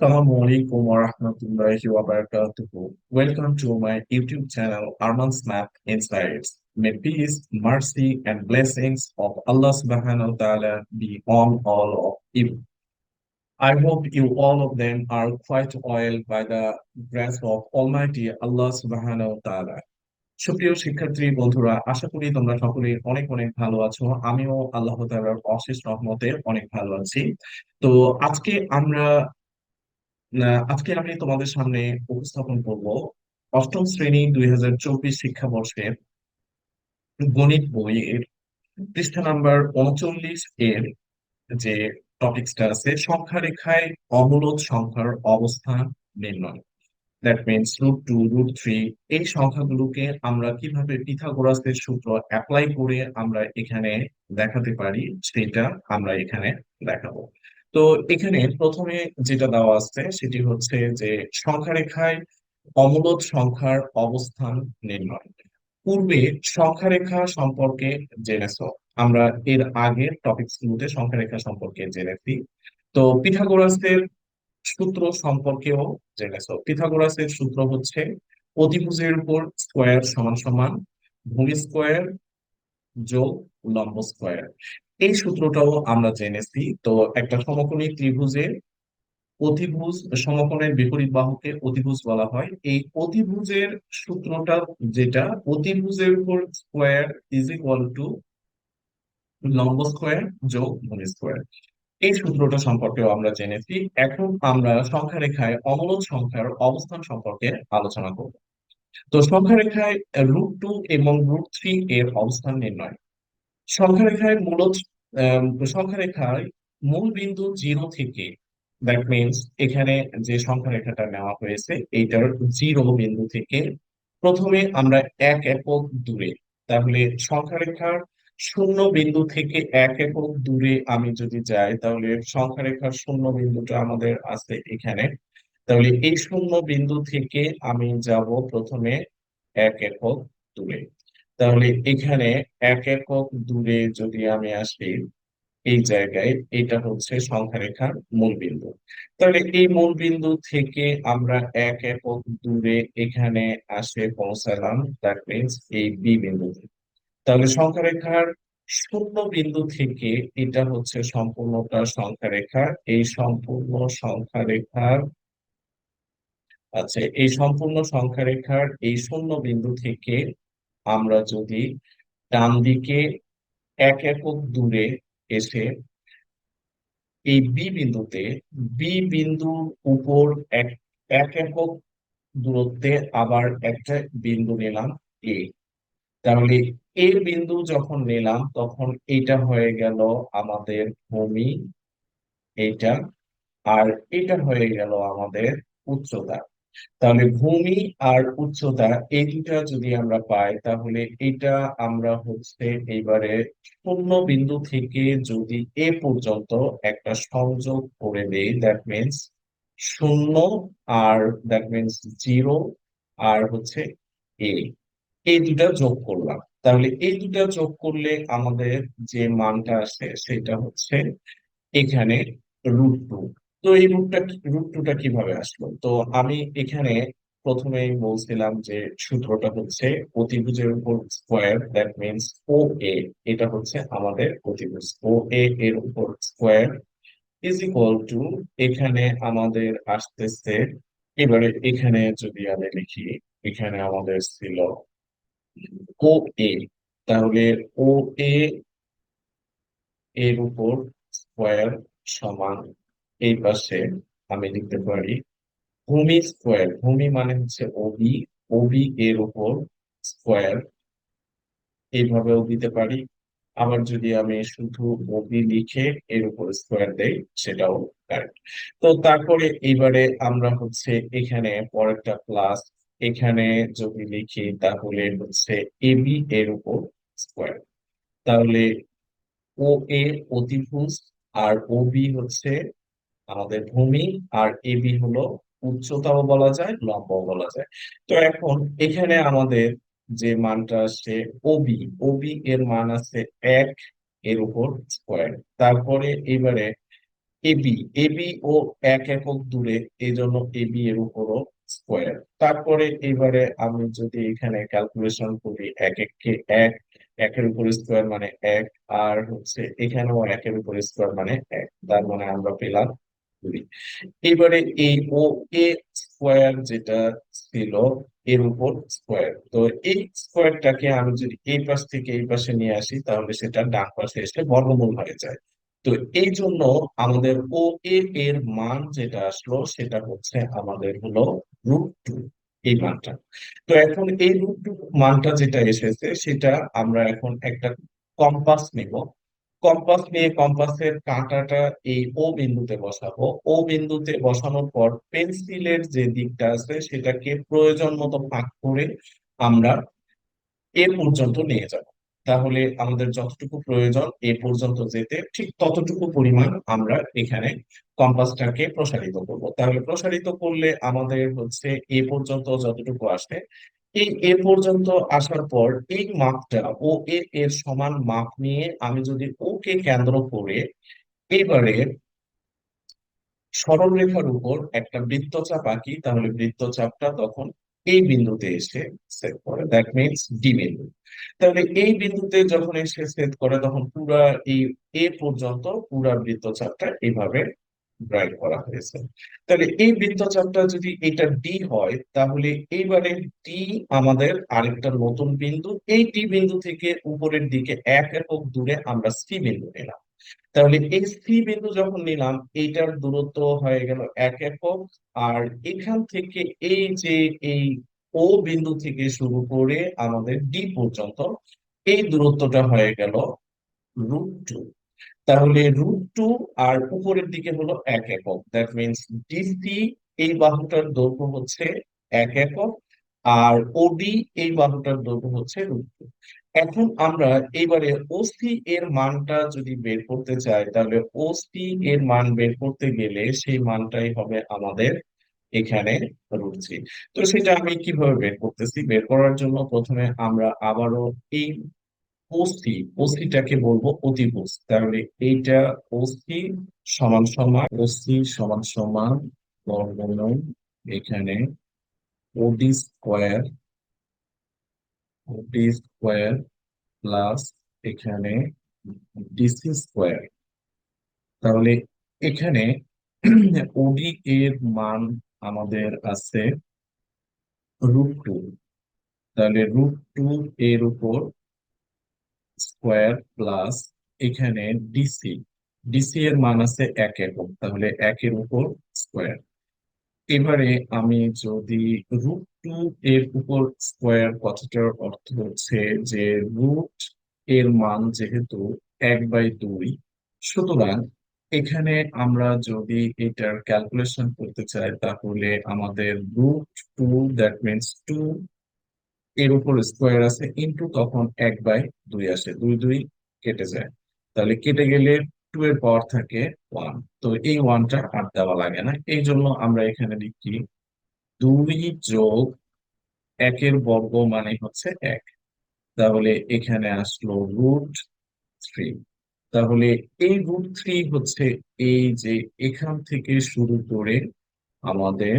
Assalamu alaikum wa rahmatullahi wa barakatuhu. Welcome to my YouTube channel, Arman's Math Insights. May peace, mercy, and blessings of Allah subhanahu wa ta'ala be on all of you. I hope you all of them are quite oiled by the grace of Almighty Allah subhanahu wa ta'ala. সুপ্রিয় শিক্ষার্থী বন্ধুরা, আশা করি তোমরা সকলেই অনেক অনেক ভালো আছো। আমিও আল্লাহ তাআলার অশেষ রহমতে অনেক ভালো আছি। তো আজকে আমরা আজকে আমি তোমাদের সামনে উপস্থাপন করব অষ্টম শ্রেণী 2024 শিক্ষাবর্ষের গণিত বইয়ের পৃষ্ঠা নাম্বার 39 এর যে টপিকসটা আছে, সংখ্যা রেখায় অবরোধ সংখ্যার অবস্থান নির্ণয়। দ্যাট মিনস √2, √3 এই সংখ্যাগুলোকে আমরা কিভাবে পিথাগোরাসের সূত্র অ্যাপ্লাই করে আমরা এখানে দেখাতে পারি সেটা আমরা এখানে দেখাবো। তো এখানে প্রথমে যেটা দেওয়া আছে সেটি হচ্ছে যে সংখ্যা রেখায় অমূলদ সংখ্যার অবস্থান নির্ণয়। পূর্বে সংখ্যা রেখা সম্পর্কে জেনেছো, আমরা এর আগের টপিকস গুলোতে সংখ্যা রেখা সম্পর্কে জেনেছি। তো পিথাগোরাসের সূত্র সম্পর্কেও জেনেছো। পিথাগোরাসের সূত্র হচ্ছে অতিভুজের উপর স্কোয়ার সমান সমান ভূমি স্কোয়ার যোগ লম্ব স্কোয়ার। এই সূত্রটাও আমরা জেনেছি। তো একটা সমকোণী ত্রিভুজের অতিভুজ সমকোণের বিপরীত বাহুকে অতিভুজ বলা হয়। এই অতিভুজের সূত্রটা যেটা অতিভুজের উপর স্কোয়ার ইজ ইকুয়াল টু লম্ব স্কোয়ার যোগ ভূমি স্কোয়ার। এই সূত্রটা সম্পর্কেও আমরা জেনেছি। এখন আমরা সংখ্যা রেখায় অমূলদ সংখ্যার অবস্থান সম্পর্কে আলোচনা করব। তো সংখ্যা রেখায় √2 এবং √3 এর অবস্থান নির্ণয়। সংখ্যা রেখায় মূলদ সংখ্যা রেখায় মূল বিন্দু 0 থেকে, দ্যাট মিনস এখানে যে সংখ্যা রেখাটা নেওয়া হয়েছে এইটার 0 বিন্দু থেকে প্রথমে আমরা 1 একক দূরে, তাহলে সংখ্যা রেখার 0 বিন্দু থেকে 1 একক দূরে আমি যদি যাই তাহলে সংখ্যা রেখার 0 বিন্দুটা আমাদের আছে এখানে। তাহলে এই 0 বিন্দু থেকে আমি যাব প্রথমে 1 একক দূরে। তাহলে এখানে 1 একক দূরে যদি আমি আসি এই জায়গায়, এটা হচ্ছে সংখ্যা রেখার মূল বিন্দু। তাহলে এই মূল বিন্দু থেকে আমরা 1 একক দূরে এখানে আসে পৌঁছালাম, দ্যাট মিনস এই বি বিন্দুতে। তাহলে সংখ্যা রেখার 0 বিন্দু থেকে এটা হচ্ছে সম্পূর্ণটা সংখ্যা রেখা। এই সম্পূর্ণ সংখ্যা রেখার আচ্ছা, এই সম্পূর্ণ সংখ্যা রেখার এই 0 বিন্দু থেকে আমরা যদি ডান দিকে 1 একক দূরে এসে এই বি বিন্দুতে, বি বিন্দুর উপর এক 1 একক দূরত্বে আবার একটা বিন্দু নিলাম এ। তাহলে এ বিন্দু যখন নিলাম তখন এটা হয়ে গেল আমাদের ভূমি, এইটা, আর এটা হয়ে গেল আমাদের উচ্চতা। তাহলে ভূমি আর উচ্চতা এই দুটা যদি আমরা পাই তাহলে এটা আমরা হচ্ছে এইবারে 0 বিন্দু থেকে যদি এ পর্যন্ত একটা সংযোগ করে দেই, দ্যাট মিনস 0 আর দ্যাট মিনস 0 আর হচ্ছে এ, এই দুটা যোগ করলাম। তাহলে এই দুটা যোগ করলে আমাদের যে মানটা আসে সেটা হচ্ছে এখানে √2। তো এই √2টা কিভাবে আসলো? তো আমি এখানে প্রথমেই বলছিলাম যে সূত্রটা হচ্ছে অতিভুজের উপর স্কোয়ার, দ্যাট মিনস ও এ, এটা হচ্ছে আমাদের অতিভুজ। ও এ এর উপর স্কোয়ার ইজ ইকুয়াল টু, এখানে আমাদের আসতেছে, এবারে এখানে যদি আমি লিখি, এখানে আমাদের ছিল ও এ, তাহলে ও এ এর উপর স্কোয়ার সমান এই পাশে আমি লিখতে পারি ভূমি স্কোয়ার। ভূমি মানে হচ্ছে ওবি, ওবি এর উপর স্কোয়ার, এইভাবেও দিতে পারি। আবার যদি আমি শুধু ওবি লিখে এর উপর স্কোয়ার দেই সেটাও কারেক্ট। তো তারপরে এইবারে আমরা হচ্ছে এখানে পরেরটা প্লাস, এখানে যদি লিখি তাহলে হচ্ছে এবি এর উপর স্কোয়ার। তাহলে ও এ অতিভুজ, আর ও বি হচ্ছে আমাদের ভূমি, আর এবি হলো উচ্চতাও বলা যায়, লম্বাও বলা যায়। তো এখন এখানে আমাদের যে মানটা আসছে ওবি, ওবি এর মান আছে 1 এর উপর স্কোয়ার। তারপরে এবারে এবি, এবি ও এক একক দূরে, এই জন্য এবি এর উপরও স্কোয়ার। তারপরে এবারে আমি যদি এখানে ক্যালকুলেশন করি, এক এককে এক, একের উপর স্কোয়ার মানে এক, আর হচ্ছে এখানেও একের উপর স্কোয়ার মানে এক, তার মানে আমরা পেলাম দুই। এবারে এই ও এ স্কোয়ার যেটা ছিল এর উপর স্কোয়ার, তো এই স্কোয়ারটাকে আমি যদি এই পাশ থেকে এই পাশে নিয়ে আসি তাহলে সেটা ডান পাশে এসে বর্গমূল হয়ে যায়। তো এই জন্য আমাদের ও এ এর মান যেটা আসলো সেটা হচ্ছে আমাদের হলো √2, এই মানটা। তো এখন এই √2 মানটা যেটা এসেছে সেটা আমরা এখন একটা কম্পাস নিব। কম্পাস নিয়ে কম্পাসের কাঁটাটা এই ও বিন্দুতে বসাবো। ও বিন্দুতে বসানোর পর পেন্সিলের যে দিকটা আছে সেটাকে প্রয়োজন মতো ফাঁক করে আমরা এ পর্যন্ত নিয়ে যাব। তাহলে আমাদের যতটুকু প্রয়োজন এ পর্যন্ত যেতে ঠিক ততটুকু পরিমাণ আমরা এখানে কম্পাসটাকে প্রসারিত করব। তাহলে প্রসারিত করলে আমাদের হচ্ছে এ পর্যন্ত যতটুকু আসে, এই এ পর্যন্ত আসার পর এই মাপটা ও এ এর সমান মাপ নিয়ে আমি যদি ও কে কেন্দ্র করে এবারে সরলরেখার উপর একটা বৃত্তচাপ আঁকি, তাহলে বৃত্তচাপটা তখন এই বিন্দুতে এসে সেট করে, দ্যাট মিনস ডি বিন্দু। তাহলে এই বিন্দুতে যখন এসে সেট করে তখন পুরা এই এ পর্যন্ত পুরা বৃত্তচাপটা এইভাবে ড্রাইভ করা হয়েছে। তাহলে এই বৃত্তচাপটা যদি এটা ডি হয় তাহলে এইবারে ডি আমাদের আরেকটা নতুন বিন্দু, এই ডি বিন্দু থেকে উপরের দিকে এক একক দূরে আমরা সি বিন্দু নিলাম। তাহলে এই সি বিন্দু যখন নিলাম এইটার দূরত্ব হয়ে গেল এক একক। আর এখান থেকে এই যে এই ও বিন্দু থেকে শুরু করে আমাদের ডি পর্যন্ত এই দূরত্বটা হয়ে গেল √2। তাহলে √2 আর উপরের দিকে হলো এক একক, দ্যাট মিনস ডিসি এই বাহুটার দৈর্ঘ্য হচ্ছে এক একক, আর ওডি এই বাহুটার দৈর্ঘ্য হচ্ছে √2। এখন আমরা এবারে ওসি এর মানটা যদি বের করতে চাই তাহলে ওসি এর মান বের করতে গেলে সেই মানটাই হবে আমাদের এখানে √3। তো সেটা আমি কিভাবে বের করতেছি, বের করার জন্য প্রথমে আমরা আবারও এই ওসি, ওসিটাকে বলবো অতিভুজ। তাহলে এইটা ওসি সমান সমান, ওসি সমান সমান বর্গমূল এখানে ওডি স্কোয়ার, ওডি স্কোয়ার প্লাস এখানে ডিসি স্কোয়ার। তাহলে এখানে ওডি এর মান আমাদের আছে √2। তাহলে √2 এর উপর স্কোয়ার প্লাস এখানে ডিসি, ডিসি এর মান আছে এক একক, তাহলে একের উপর স্কোয়ার। এবারে আমি যদি √2 এর উপর স্কোয়ার কথাটার অর্থ হচ্ছে যে রুট এর মান যেহেতু 1/2, সুতরাং এখানে আমরা যদি এটার ক্যালকুলেশন করতে চাই তাহলে আমাদের √2, দ্যাট মিনস 2 এর উপর স্কোয়ার আছে ইন্টু তখন 1/2 আসে, দুই দুই কেটে যায়। তাহলে কেটে গেলে 2 এর পাওয়ার থাকে 1। তো এই ওয়ানটা আর দেওয়া লাগে না, এই জন্য আমরা এখানে লিখি 2 যোগ একের বর্গ মানে হচ্ছে এক। তাহলে এখানে আসলো √3। তাহলে এই √3 হচ্ছে এই যে এখান থেকে শুরু করে আমাদের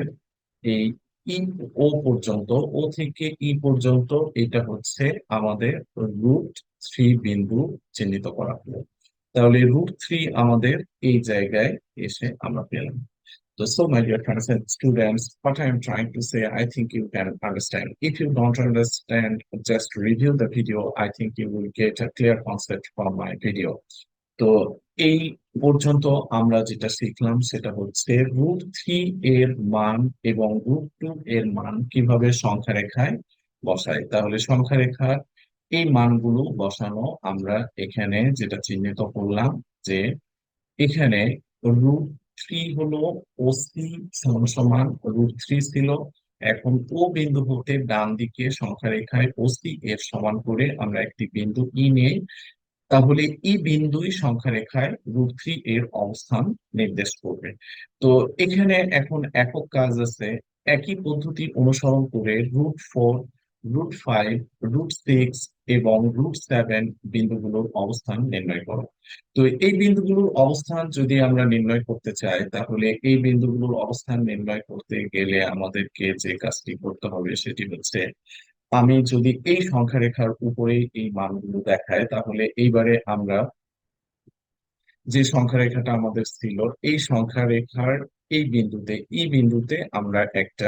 এই ই ও পর্যন্ত, ও থেকে ই পর্যন্ত এটা হচ্ছে আমাদের √3 বিন্দু চিহ্নিত করা হলো। তাহলে √3 আমাদের এই জায়গায় এসে আমরা পেলাম। So, my dear friends and students, what I am trying to say, I think you can understand. If you don't understand, just review the video. I think you will get a clear concept from my video. তো এই পর্যন্ত আমরা যেটা শিখলাম সেটা হচ্ছে √3 এর মান এবং √2 এর মান কিভাবে সংখ্যা রেখায় বসাই। তাহলে সংখ্যা রেখার এই মানগুলো বসানো আমরা এখানে যেটা চিহ্নিত করলাম যে এখানে √3 হলো ওসি সমান সমান √3 ছিল। এখন ও বিন্দু হতে ডান দিকে সংখ্যা রেখায় ওসি এর সমান করে আমরা একটি বিন্দু ই নেই, তাহলে ই বিন্দুই সংখ্যা রেখায় √3 এর অবস্থান নির্দেশ করবে। তো এখানে এখন একক কাজ আছে, একই পদ্ধতি অনুসরণ করে √4 √5, √6 এবং √7 বিন্দুগুলোর অবস্থান নির্ণয় করো। তো এই বিন্দুগুলোর অবস্থান যদি আমরা নির্ণয় করতে চাই, তাহলে এই বিন্দুগুলোর অবস্থান নির্ণয় করতে গেলে আমাদেরকে যে কাজটি করতে হবে সেটি হচ্ছে, আমি যদি এই সংখ্যা রেখার উপরে এই মানগুলো দেখায়, তাহলে এইবারে আমরা যে সংখ্যা রেখাটা আমাদের ছিল, এই সংখ্যা রেখার এই বিন্দুতে আমরা একটা